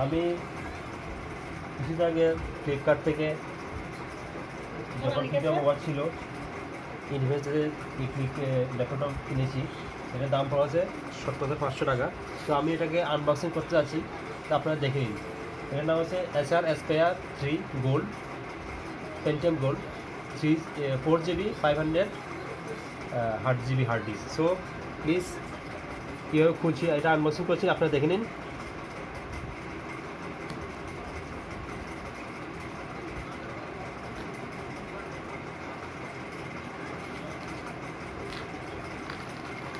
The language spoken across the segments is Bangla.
আমি কিছুদিন আগে ফ্লিপকার্ট থেকে যখন ভিডিও মোবাইল ছিল ইনভেস্টের ল্যাপটপটা কিনেছি, এটার দাম পড়া আছে 70,500 টাকা। তো আমি এটাকে আনবক্সিং করতে যাচ্ছি, তো আপনারা দেখে নিন। এটার নাম হচ্ছে Acer Aspire 3 gold, Pentium Gold 4GB 500 GB hard disk. So please কীভাবে খুলছি এটা আনবক্সিং করছি, আপনারা দেখে নিন।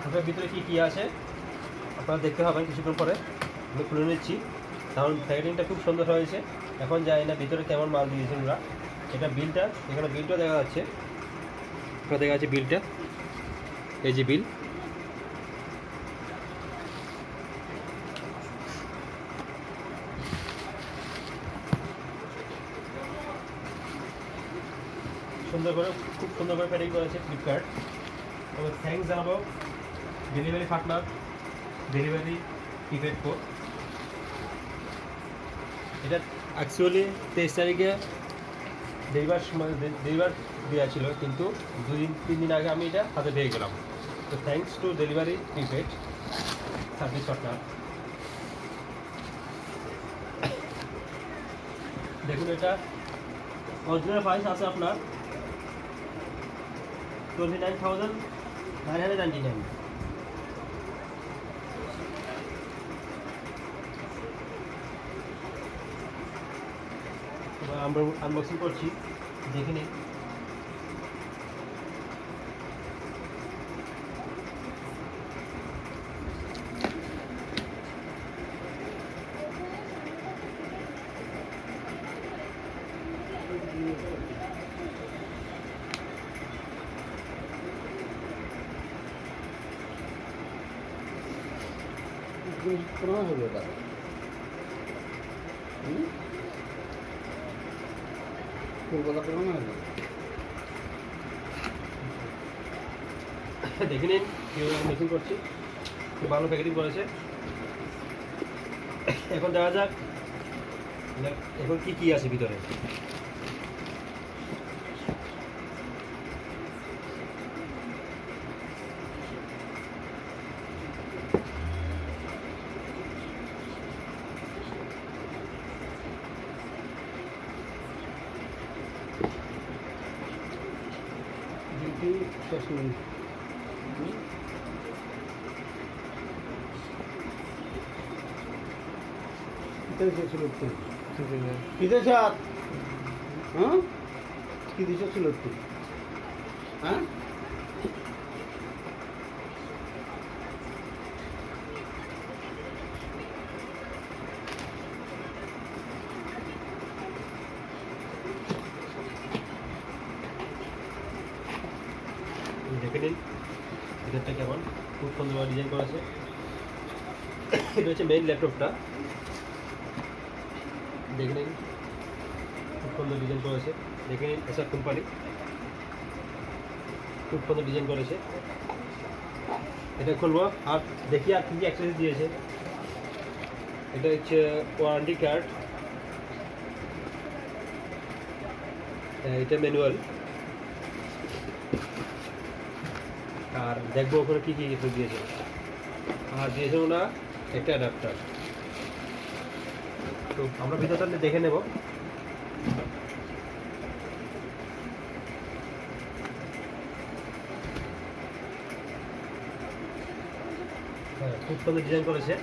আপনার ভিতরে কী আছে আপনারা দেখতে পাবেন কিছুক্ষণ পরে। আমি খুলে নিচ্ছি, কারণ প্যাকেটিংটা খুব সুন্দর হয়েছে। এখন জানি না ভিতরে কেমন মাল দিয়েছেন ওরা। এটা বিলটা, এখানে বিলটা দেখা যাচ্ছে, দেখা যাচ্ছে বিলটা, এই যে বিল। খুব সুন্দর করে প্যাকিং করেছে ফ্লিপকার্ট। তবে থ্যাঙ্কস জানাবো delivery partner, delivery ticket code. এটা অ্যাকচুয়ালি 23 তারিখে ডেলিভার দেওয়া ছিল, কিন্তু 2-3 দিন আগে আমি এটা হাতে পেয়ে গেলাম। তো thanks to delivery ticket service partner. দেখুন, এটা অরিজিনাল প্রাইস আছে আপনার 29,999। আমরা আনবক্সিং করছি, দেখে নিন। দেখে নিন কীভাবে মেশিন করছি, খুব ভালো প্যাকেটিং করেছে। এখন দেখা যাক এখন কি আছে ভিতরে। বিদেশাত হ্যাঁ কি দেশে ছিল তুই হ্যাঁ দেখে নিন ভিতরটা কেমন, খুব সুন্দরভাবে ডিজাইন করা আছে। এটা হচ্ছে মেইন ল্যাপটপটা, দেখে নিন খুব সুন্দর ডিজাইন করেছে। দেখে নিন এসার কোম্পানি খুব সুন্দর ডিজাইন করেছে। এটা খুলবো আর দেখি আর কী কী অ্যাক্সেসরিজ দিয়েছে। এটা হচ্ছে ওয়ারেন্টি কার্ড, এটা ম্যানুয়াল, আর দেখবো ওখানে কী কী কিছু দিয়েছে। আর দিয়েছে ওনা একটা অ্যাডাপ্টার। তো আমরা ভিতরটা দেখে নেব। হ্যাঁ, খুব সুন্দর ডিজাইন করেছে।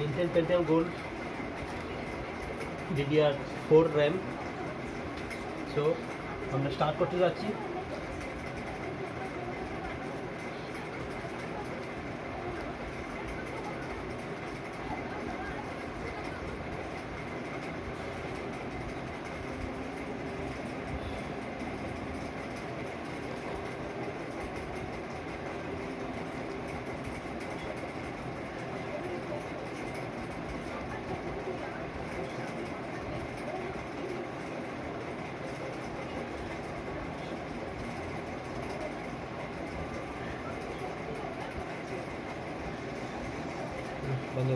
Intel Pentium Gold DDR4 RAM। So আমরা স্টার্ট করতে যাচ্ছি। বন্ধ